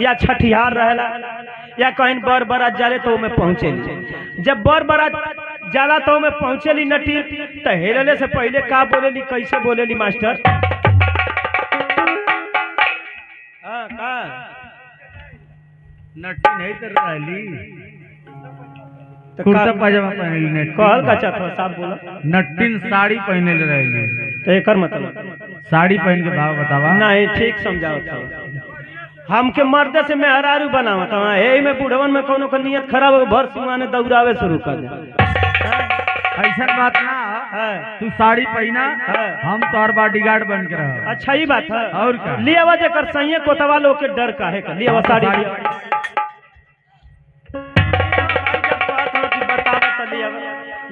या छठिहार रहेला या कहीं बर बारात जाले तो में पहुंचेली। जब बर बारात जाला तो में पहुंचेली नटी तो हेलने से पहले का बोलेली, कैसे बोलेली मास्टर? हाँ का नटी नहीं तो रहली कुर्ता पाजामा पहनली नटी कहल का चाहत साहब बोला नटीन साड़ी पहने रहली तो एकर मतलब साड़ी पहन के भाव बतावा नहीं ठीक समझाओ था हमके मर्दे से मेहरारू बनावत हवा हे में बुढ़वन में कोनो का नियत खराब हो भर सुमाने दौड़ावे शुरू कर दे। ऐसा बात ना है तू साड़ी पहना है। हम तोहर बॉडीगार्ड बन के रह। अच्छा ही बात है और क्या लिया वजह कर सही कोतवा लोग के डर का है लिया वो साड़ी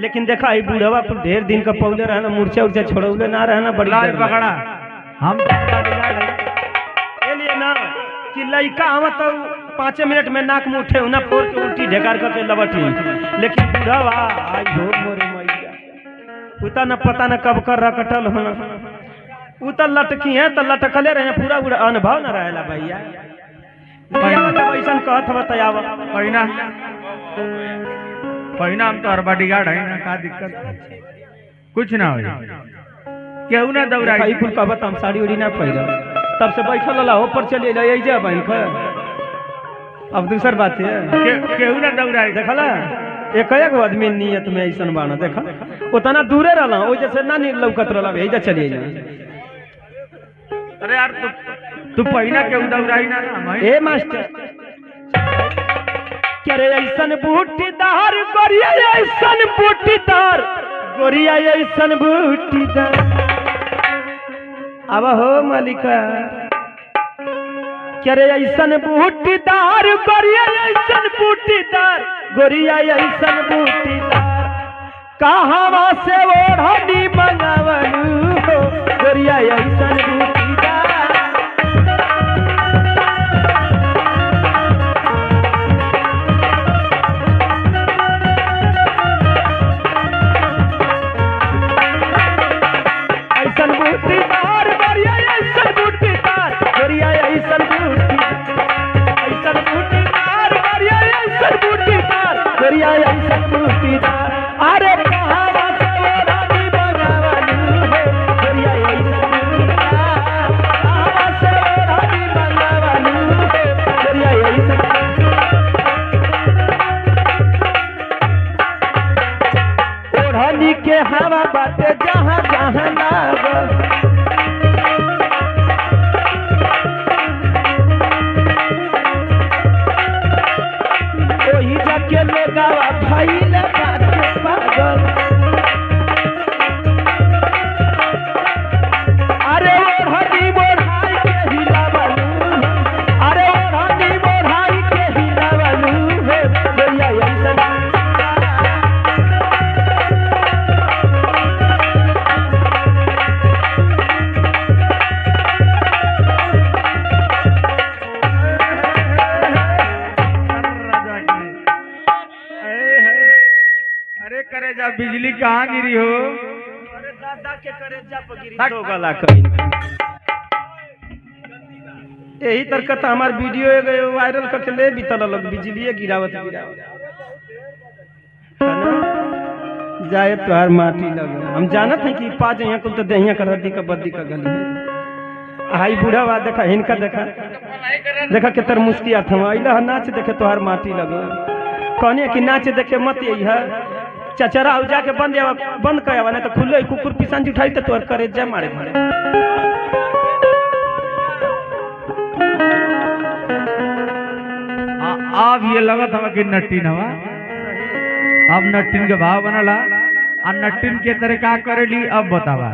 लेकिन देखा ही बूढ़वा कुछ ढेर दिन का पौले रहना मूर्छा उर्चा छोड़ौले ना रहना बड़ी पकड़ा हम लिए ना कि लड़का हम तो 5 मिनट में नाक मुँह उठे ना फोड़ के उल्टी ढेकार करके लबटी लेकिन बूढ़वा आई हो मोरे मैया उता न पता न कब कर रकटल होना उता लटकी है तो लटकले रहे पूरा पूरा अनुभव न रहेला भैया ऐसा कहत बतायावा पहिना हम तो बॉडीगार्ड है ना का दिक्कत कुछ ना हो केहू ना दौड़ाई कुल कहत हम साड़ी उड़ी ना पहिरा तब से बैठल ला ऊपर चले ले जा बहन का। अब दूसर बात है केहू ना दौड़ाई देखला एक आदमी नियत में ऐसा बाना देखा उतना दूरे रहला ओ जैसे ना लौकत रहला भेजा चलिए जा। अरे यार तू पहिना केहू दौड़ाई ना ए मास्टर करे ऐसन बूटीदार गोरिया ऐसन बूटीदार गोरिया ऐसन बूटीदार अब हो मालिका करे ऐसन बूटीदार गोरिया ऐसन बूटीदार गोरिया ऐसन बूटीदार कहावा से ओढ़नी मंगावलू हो गोरिया ऐसन बूटीदार। अरे ओढ़नी के हवा बाटे जहाँ जहाँ लाग के लोगावा भइल बाटे पागल। अरे ओढ़नी बोढ़ाई के हिलावलू अरे ओढ़नी बोढ़ाई के हिलावलू हे भैया ऐसा करे जा बिजली कहाँ गिरी हो? अरे दादा के करे जा गिरी तो गला कहीं यही तरकत हमार वीडियो वायरल करके ले भी तल लग बिजली गिरावत जाए तुहार माटी लग हम जानत हैं कि पाँच यहाँ कुल तो दहिया कर रद्दी का बद्दी का गली हाई बूढ़ा वा देखा हिनका देखा देखा के तर मुस्किया था नाच देखे तुहार माटी लग कहने की नाच देखे मत यही है चचरा हो जाके बंद कर नहीं तो खुले कुकुर पिसान उठाई तो तोर करे जा मारे मारे। अब ये लगत हवा कि नट्टीन हवा अब नट्टीन के भाव बनला और नट्टीन के तरह का करेली अब बतावा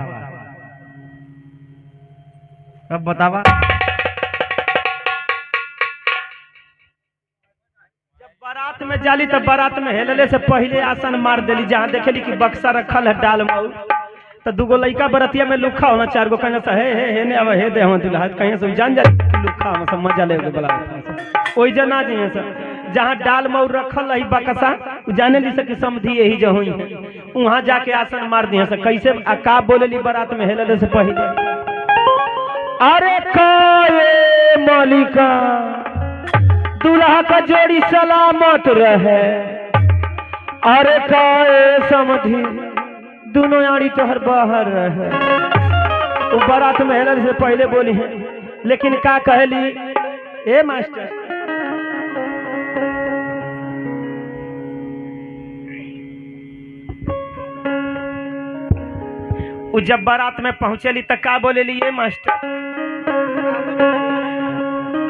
बारात में जाली तब बारात में हेलले से पहले आसन मार देली जहाँ देखेली कि बक्सा रखल है डाल माऊ तो दूगो लड़का बरतिया में लुखा होना 4 गो कहना हे ने अब हे दे हम दुल्हा कहीं से जान जा लुखा हम सब मजा ले बोला ओई जना जी सब जहाँ डाल माऊ रखल है बक्सा जाने ली से कि समझी यही जो हुई है वहाँ जाके आसन मार दिए से कैसे का बोलेली बारात में हेलले से पहले अरे काए मालिका का जोड़ी सलामत रहे। अरे काए समझी दोनों आड़ी तोहर बाहर रहे। वो बारात में हेलन से पहले बोली है, लेकिन का कहली ए मास्टर उ जब बारात में पहुंचेली त का बोलेली ये मास्टर,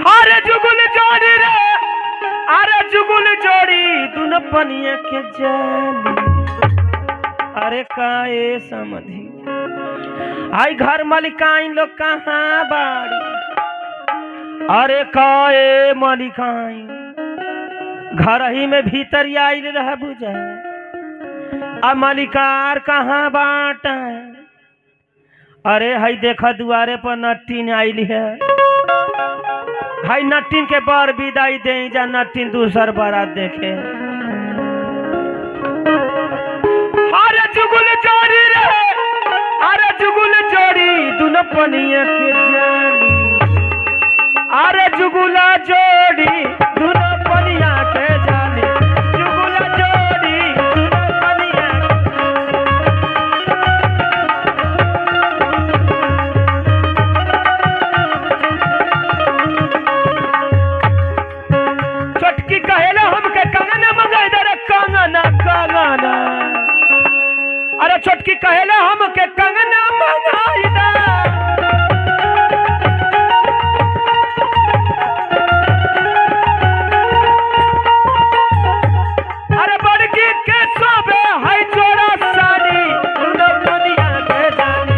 अरे जुगुल जोड़ी रे, अरे जुगुल जोड़ी दोनों पनिया के जाली। अरे काए समझी आई घर मालिकाइन लोग कहाँ बाड़ी। अरे काए मालिकाइन घर ही में भीतर आइल रह बुझे। आ मालिकार कहाँ बाट। अरे हई देखा दुआरे पर नट्टीन आइल है। हई नट्टीन के बर विदाई दे जा, नट्टीन दूसर बारात देखे। अरे जुगुल जोड़ी रे, अरे जुगुल जोड़ी दोनों पनिया के जाली। अरे जुगुला जोड़ी दोनों पनिया के जाली। जुगुला जोड़ी दोनों पनिया। चटकी कहेला हमके कंगना मंगाई दे रे, कंगना कंगना। अरे छोटकी कहेला हमके कंगना मंगाई दे। अरे बड़की के सोबे हई जोड़ा साड़ी दोनों पनिया के जाली।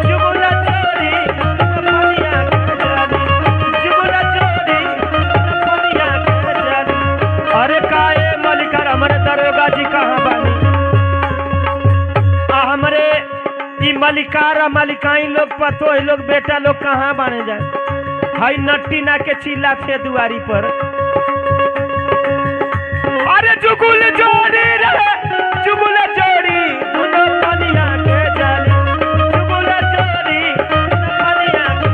जुगुला जोड़ी दोनों पनिया के जाली। जुगुला जोड़ी दोनों पनिया के जाली। अरे काए मालिकार हमारे दरोगा जी कहाँ बानी। हमरे ई मलिकार मलिकाई लोग पतो ही लोग बेटा लोग कहाँ बने जाए। हाई नट्टी ना के चिल्ला थे दुआरी पर। अरे जुगुल जोड़ी रे, जुगुल जोड़ी दोनों पनिया के जाली। जुगुल जोड़ी दोनों पनिया के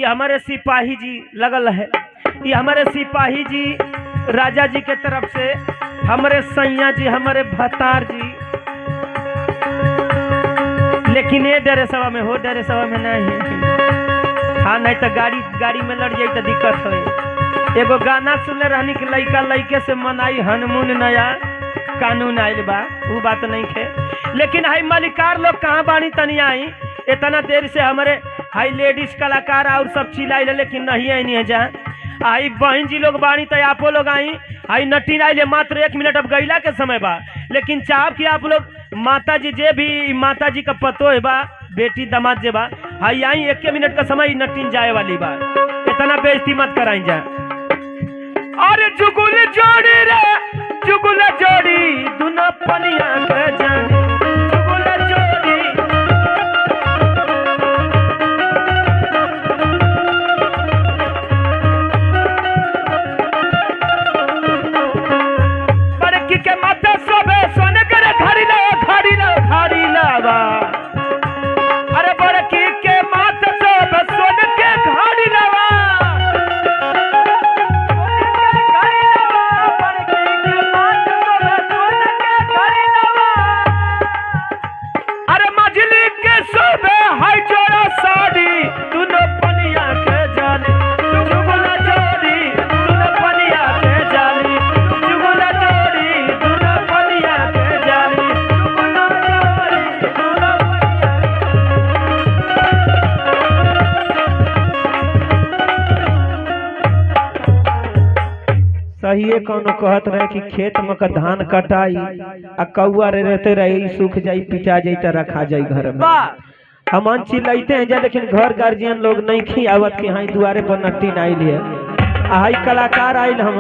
हमारे सिपाही जी लगल है। ये हमारे सिपाही जी राजा जी के तरफ से हमारे सैया जी हमारे भतार जी। लेकिन ये डरे सवा में हो, डरे सवा में नहीं। हाँ नहीं तो गाड़ी में लड़ जाई तो दिक्कत हो। एगो गाना सुनले रहनी कि लइका लइके से मनाई हनमून नया कानून आइल बा, वो बात नहीं थे। लेकिन हाई मलिकार लोग कहाँ बानी तनी आई। इतना देर से हमारे हाई लेडीज कलाकार और सब चिल्लाई, लेकिन नहीं आई नहीं है। जा आई बहन जी लोग बानी तो आपो लोग आई। आई नटीन आई मात्र 1 मिनट अब गईला के समय बा। लेकिन चाहब कि आप लोग माता जी जे भी माता जी का पतो है बा, बेटी दामाद जे बा, हाई आई 1 मिनट का समय नटीन जाए वाली बा। इतना बेइज्जती मत कराई जा। अरे जुगुल जोड़ी रे, जुगुल जोड़ी दोनों पनिया के जाली। जुगुल जोड़ी बड़की के माथे सोबे सोने करे घड़ी लावा। अरे बड़की के माथे सोबे सोने के घड़ी लावा। अरे मजली के सोबे हाई जोड़ा साड़ी दोनों पनिया के जाली। जुगुला जोड़ी दोनों पनिया के जाली। जुगुला जोड़ी दोनों पनिया के जाली। जुगुला जोड़ी दोनों सही कौनो कहत रहे कि खेत में का धान कटाई आ कौआ रे रहते रही सूख जाई पिटा जाई तो रखा जाई घर में। हम चिल्लाते हैं जा, लेकिन घर गार्जियन लोग नहीं खियावत कि हाई दुआरे पर नट्टी आइल है। हाई कलाकार आइल हम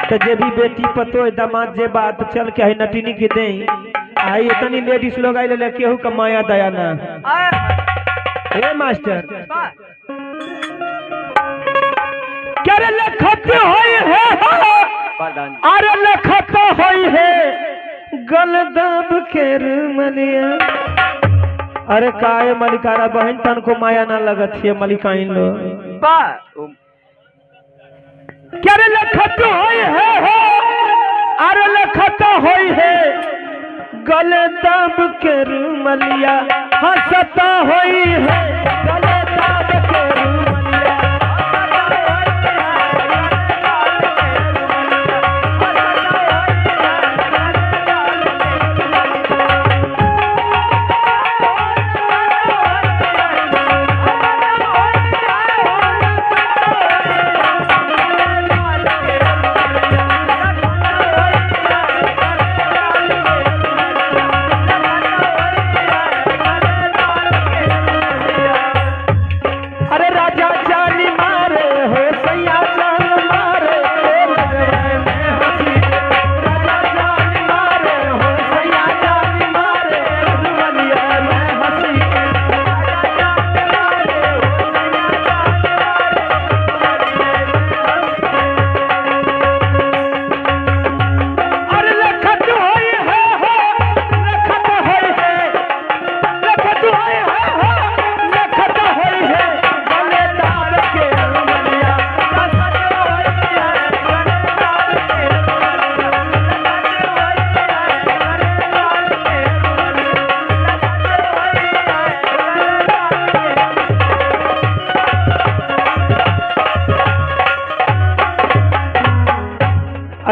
तो जे भी बेटी पतो दामाद जे बात चल के है नटिनी के दे आई इतनी लेडीज लोग आई ले केहू का माया दया ना ए मास्टर क्या रे लखत होई है अरे लखत होई है गलदब के रुमलिया अरे काहे मलिकारा बहन तन को माया ना लगत है मलिकाइन लो क्या रे लखत होई है अरे लखत होई है गलदब के रुमलिया हंसता होई है गलदब के रुमलिया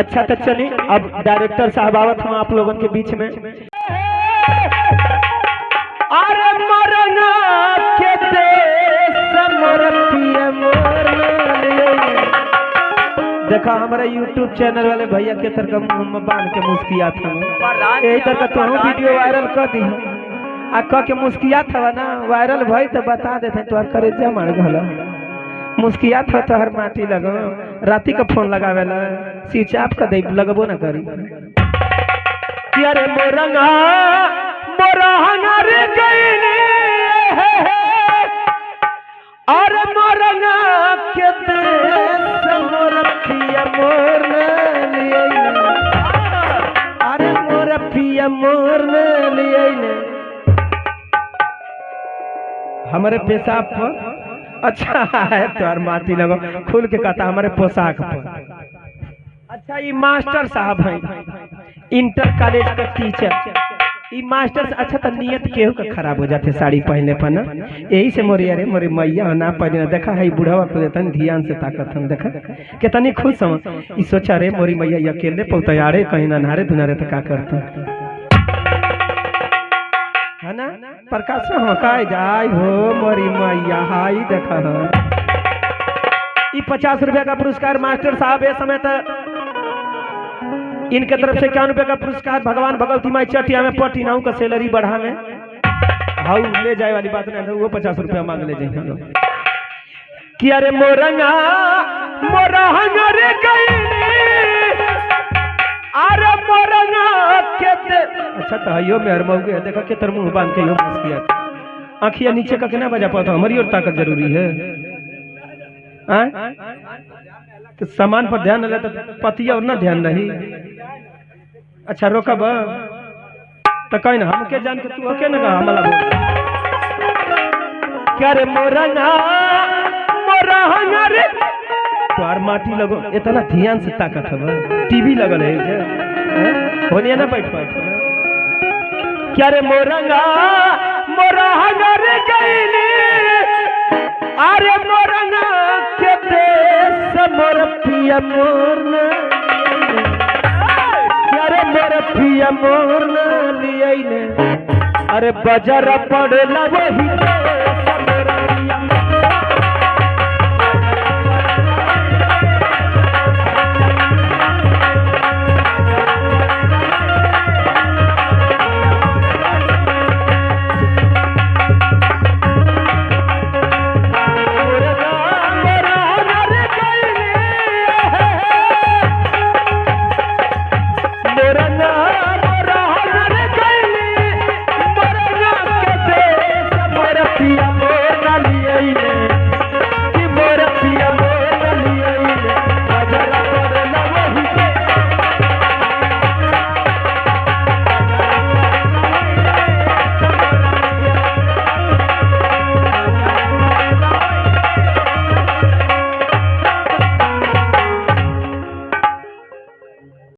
अच्छा तो चलिए अब डायरेक्टर साहब आवत हम आप लोगों के बीच में अरे मरना के देखा हमारे YouTube चैनल वाले भैया के तरह मुंह में बांध के मुस्कियात था यही तरह तो हम वीडियो वायरल कर दी आ कह के मुस्कियात था ना वायरल भाई तो बता देते तो करे मार गला मुस्कियात हो तो हर माटी लगो राती का फोन लगावेला स्विच ऑफ कर दे लगबो ना करी कि अरे मोरंगा मोरंगा रे गईनी अरे मोरंगा के देश मोरपिया मोर लिए अरे मोरपिया मोर लिए हमारे पेशाब पर अच्छा है तो माटी लगो खुल के कहता हमारे पोशाक पर अच्छा ये मास्टर साहब हैं इंटर कॉलेज का टीचर ये मास्टर अच्छा तो नियत केहू का खराब हो जाते साड़ी पहनने पर ना यही से मोरी अरे मोरी मैया ना पहने देखा है बुढ़ावा को देता ध्यान से ताकत हम देखा कितनी खुश समझ ये सोचा रे मोरी मैया अकेले पौतयारे कहीं ना नहारे धुनारे तो क्या करता है ना प्रकाश हकाई जाय हो मोरी मैया हाई देखा ये 50 रुपया का पुरस्कार मास्टर साहब इस समय तक इनके तरफ से 51 रुपये का पुरस्कार भगवान भगवती माई चटिया में पटी नाऊ का सैलरी बढ़ा में हाउ ले जाए वाली बात नहीं वो 50 रुपया मांग ले जाए कि अरे मोरंगा मोरंगा रे गई अरे मोरंगा के अच्छा तो हयो में हर मौके देखा के तर मुंह बांध के यो मुस्किया आंखिया नीचे का केना बजा पाता हमारी और ताकत जरूरी है तो सामान पर ध्यान ले तो पतिया और ना ध्यान रही अच्छा रोकब तो कहीं ना हम के जान के तू के ना हमला बोल क्या रे मोरंगा मोरंगा रे तोर माटी लगो इतना ध्यान से ताकत है टीवी लगल है जे होनिया ना बैठ पाए क्या रे मोरंगा मोरंगा रे गईली अरे मोरंगा के देश मोर पिया मोर क्या रे मोर पिया मोर लिए अरे बाजार पड़ला वही